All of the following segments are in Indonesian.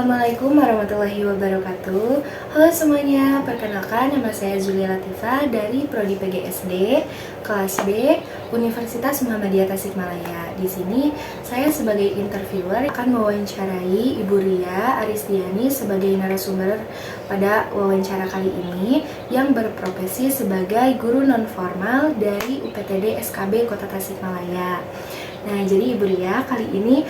Assalamualaikum warahmatullahi wabarakatuh. Halo semuanya, perkenalkan nama saya Zulia Latifah dari Prodi PGSD kelas B Universitas Muhammadiyah Tasikmalaya. Di sini saya sebagai interviewer akan mewawancarai Ibu Ria Aristiani sebagai narasumber pada wawancara kali ini yang berprofesi sebagai guru nonformal dari UPTD SKB Kota Tasikmalaya. Nah, jadi Ibu Ria, kali ini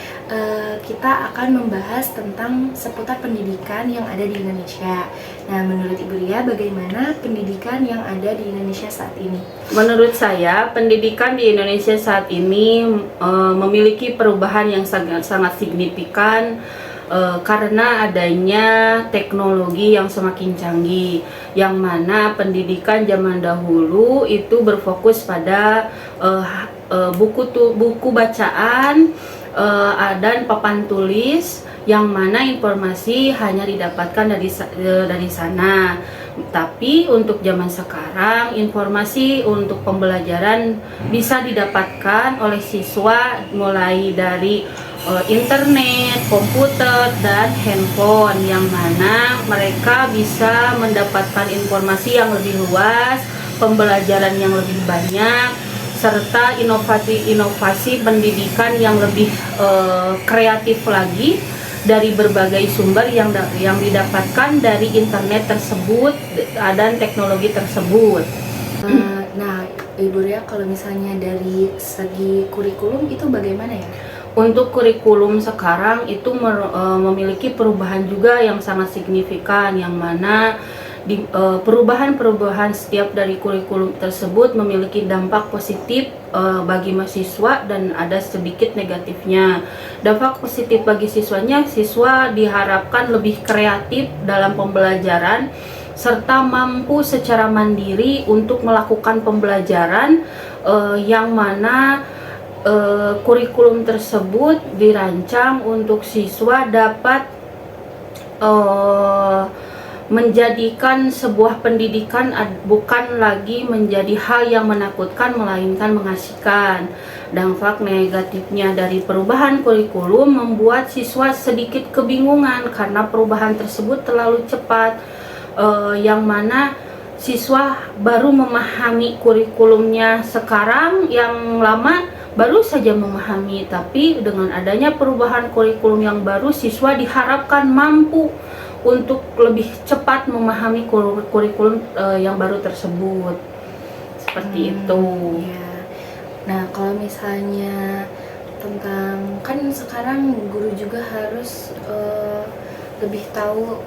kita akan membahas tentang seputar pendidikan yang ada di Indonesia. Nah, menurut Ibu Ria, bagaimana pendidikan yang ada di Indonesia saat ini? Menurut saya, pendidikan di Indonesia saat ini memiliki perubahan yang sangat signifikan karena adanya teknologi yang semakin canggih, yang mana pendidikan zaman dahulu itu berfokus pada buku bacaan dan papan tulis, yang mana informasi hanya didapatkan dari sana. Tapi untuk zaman sekarang, informasi untuk pembelajaran bisa didapatkan oleh siswa mulai dari internet, komputer, dan handphone, yang mana mereka bisa mendapatkan informasi yang lebih luas, pembelajaran yang lebih banyak, serta inovasi pendidikan yang lebih kreatif lagi dari berbagai sumber yang didapatkan dari internet tersebut dan teknologi tersebut. Nah, Ibu Ria, kalau misalnya dari segi kurikulum itu bagaimana ya? Untuk kurikulum sekarang itu memiliki perubahan juga yang sangat signifikan, yang mana perubahan setiap dari kurikulum tersebut memiliki dampak positif bagi mahasiswa dan ada sedikit negatifnya. Dampak positif bagi siswanya, siswa diharapkan lebih kreatif dalam pembelajaran serta mampu secara mandiri untuk melakukan pembelajaran, yang mana kurikulum tersebut dirancang untuk siswa dapat menjadikan sebuah pendidikan bukan lagi menjadi hal yang menakutkan, melainkan mengasihkan. Dampak negatifnya dari perubahan kurikulum membuat siswa sedikit kebingungan karena perubahan tersebut terlalu cepat, yang mana siswa baru memahami kurikulumnya sekarang, yang lama baru saja memahami. Tapi dengan adanya perubahan kurikulum yang baru, siswa diharapkan mampu untuk lebih cepat memahami kurikulum yang baru tersebut. Seperti itu. Ya. Nah, kalau misalnya tentang, kan sekarang guru juga harus lebih tahu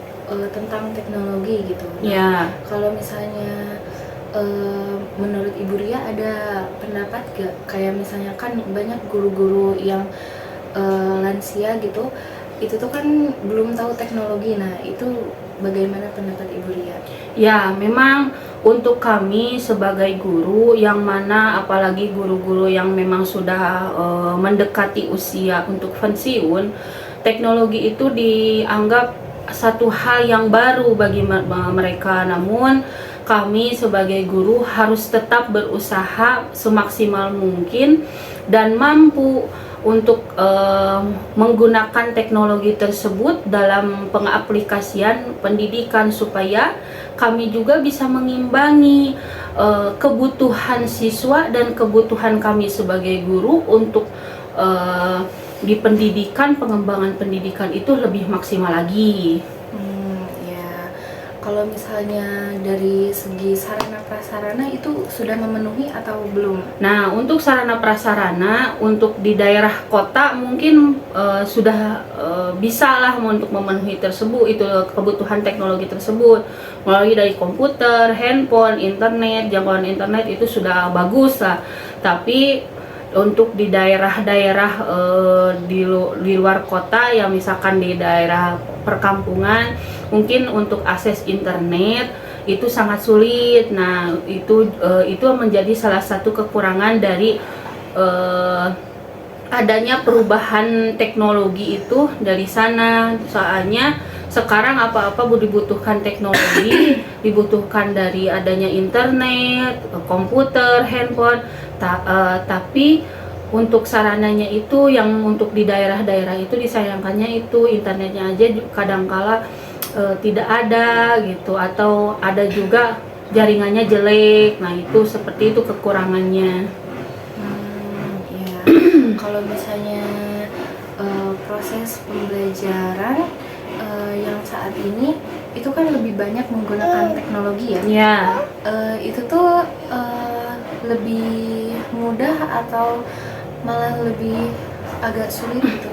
tentang teknologi gitu. Nah, Ya. kalau misalnya menurut Ibu Ria ada pendapat gak, kayak misalnya kan banyak guru-guru yang lansia gitu, itu tuh kan belum tahu teknologi. Nah, itu bagaimana pendapat Ibu Ria? Ya, memang untuk kami sebagai guru, yang mana apalagi guru-guru yang memang sudah mendekati usia untuk pensiun, teknologi itu dianggap satu hal yang baru bagi mereka. Namun kami sebagai guru harus tetap berusaha semaksimal mungkin dan mampu untuk menggunakan teknologi tersebut dalam pengaplikasian pendidikan, supaya kami juga bisa mengimbangi kebutuhan siswa dan kebutuhan kami sebagai guru untuk di pendidikan, pengembangan pendidikan itu lebih maksimal lagi. Ya, kalau misalnya dari segi sarana prasarana itu sudah memenuhi atau belum? Nah, untuk sarana prasarana untuk di daerah kota mungkin sudah bisa lah untuk memenuhi tersebut, itu kebutuhan teknologi tersebut, mulai dari komputer, handphone, internet, jangkauan internet itu sudah bagus lah. Tapi untuk di daerah-daerah di luar kota, yang misalkan di daerah perkampungan, mungkin untuk akses internet itu sangat sulit. Nah, itu menjadi salah satu kekurangan dari adanya perubahan teknologi itu dari sana. Soalnya sekarang apa-apa dibutuhkan teknologi, dibutuhkan dari adanya internet, komputer, handphone. Tapi untuk sarananya itu yang untuk di daerah-daerah itu disayangkannya itu internetnya aja kadangkala tidak ada gitu, atau ada juga jaringannya jelek. Nah itu seperti itu kekurangannya. Ya. Kalau misalnya proses pembelajaran yang saat ini itu kan lebih banyak menggunakan teknologi ya. Ya. Itu tuh lebih mudah atau malah lebih agak sulit gitu?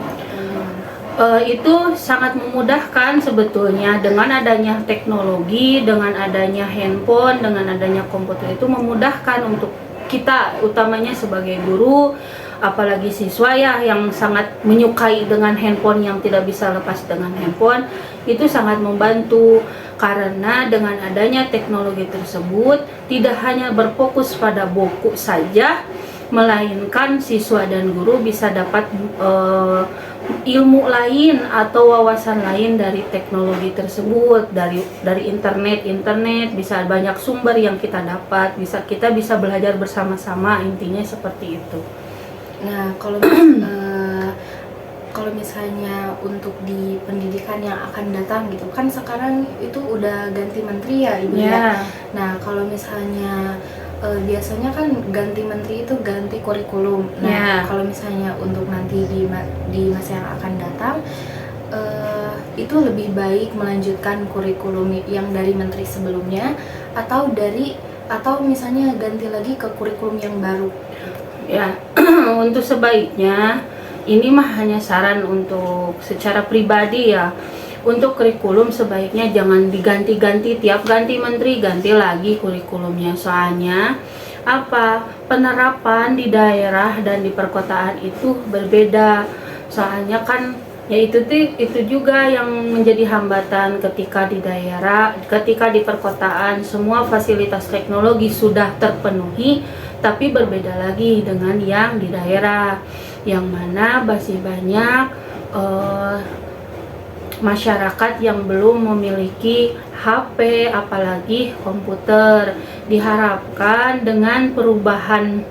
Itu sangat memudahkan sebetulnya dengan adanya teknologi, dengan adanya handphone, dengan adanya komputer itu memudahkan untuk kita, utamanya sebagai guru, apalagi siswa ya yang sangat menyukai dengan handphone, yang tidak bisa lepas dengan handphone, itu sangat membantu karena dengan adanya teknologi tersebut tidak hanya berfokus pada buku saja, melainkan siswa dan guru bisa dapat ilmu lain atau wawasan lain dari teknologi tersebut, dari internet bisa banyak sumber yang kita dapat, kita bisa belajar bersama-sama, intinya seperti itu. Nah, kalau misalnya untuk di pendidikan yang akan datang gitu kan, sekarang itu udah ganti menteri ya Ibu ya. Nah, kalau misalnya biasanya kan ganti menteri itu ganti kurikulum. Nah, kalau misalnya untuk nanti di masa yang akan datang, itu lebih baik melanjutkan kurikulum yang dari menteri sebelumnya atau misalnya ganti lagi ke kurikulum yang baru. Ya, untuk sebaiknya ini mah hanya saran untuk secara pribadi ya. Untuk kurikulum sebaiknya jangan diganti-ganti, tiap ganti menteri ganti lagi kurikulumnya. Soalnya penerapan di daerah dan di perkotaan itu berbeda. Soalnya kan ya itu juga yang menjadi hambatan ketika di daerah, ketika di perkotaan semua fasilitas teknologi sudah terpenuhi, tapi berbeda lagi dengan yang di daerah, yang mana masih banyak masyarakat yang belum memiliki HP apalagi komputer. Diharapkan dengan perubahan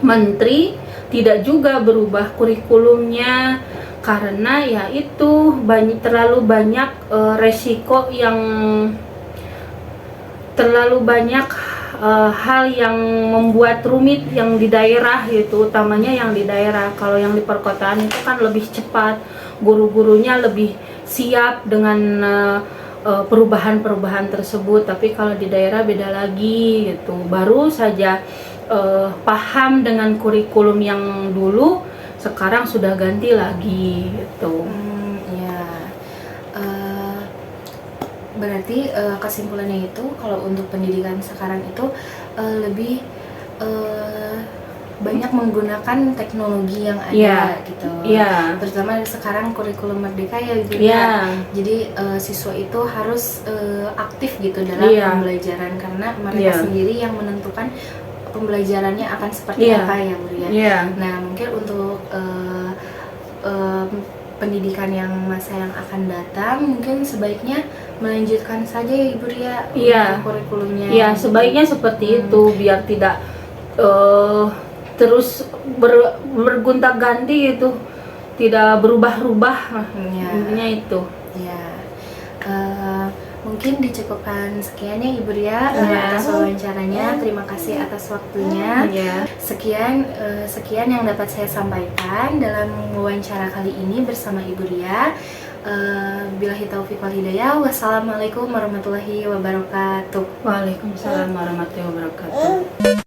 menteri tidak juga berubah kurikulumnya, karena ya itu terlalu banyak resiko yang terlalu banyak hal yang membuat rumit yang di daerah gitu, utamanya yang di daerah. Kalau yang di perkotaan itu kan lebih cepat, guru-gurunya lebih siap dengan perubahan-perubahan tersebut. Tapi kalau di daerah beda lagi gitu, baru saja paham dengan kurikulum yang dulu, sekarang sudah ganti lagi gitu. Berarti kesimpulannya itu kalau untuk pendidikan sekarang itu lebih banyak menggunakan teknologi yang ada gitu. Terutama sekarang kurikulum merdeka ya Ibu ya. Jadi siswa itu harus aktif gitu dalam pembelajaran, karena mereka sendiri yang menentukan pembelajarannya akan seperti apa ya Bu ya. Nah, mungkin untuk pendidikan yang masa yang akan datang mungkin sebaiknya melanjutkan saja ya Ibu Ria kurikulumnya. Iya, sebaiknya seperti itu biar tidak terus bergonta-ganti itu, tidak berubah-ubah. Intinya itu. Mungkin dicukupkan sekian ya Ibu Ria atas wawancaranya. Terima kasih atas waktunya. Sekian yang dapat saya sampaikan dalam wawancara kali ini bersama Ibu Ria. Billahi taufiq wal hidayah. Wassalamualaikum warahmatullahi wabarakatuh. Waalaikumsalam warahmatullahi wabarakatuh.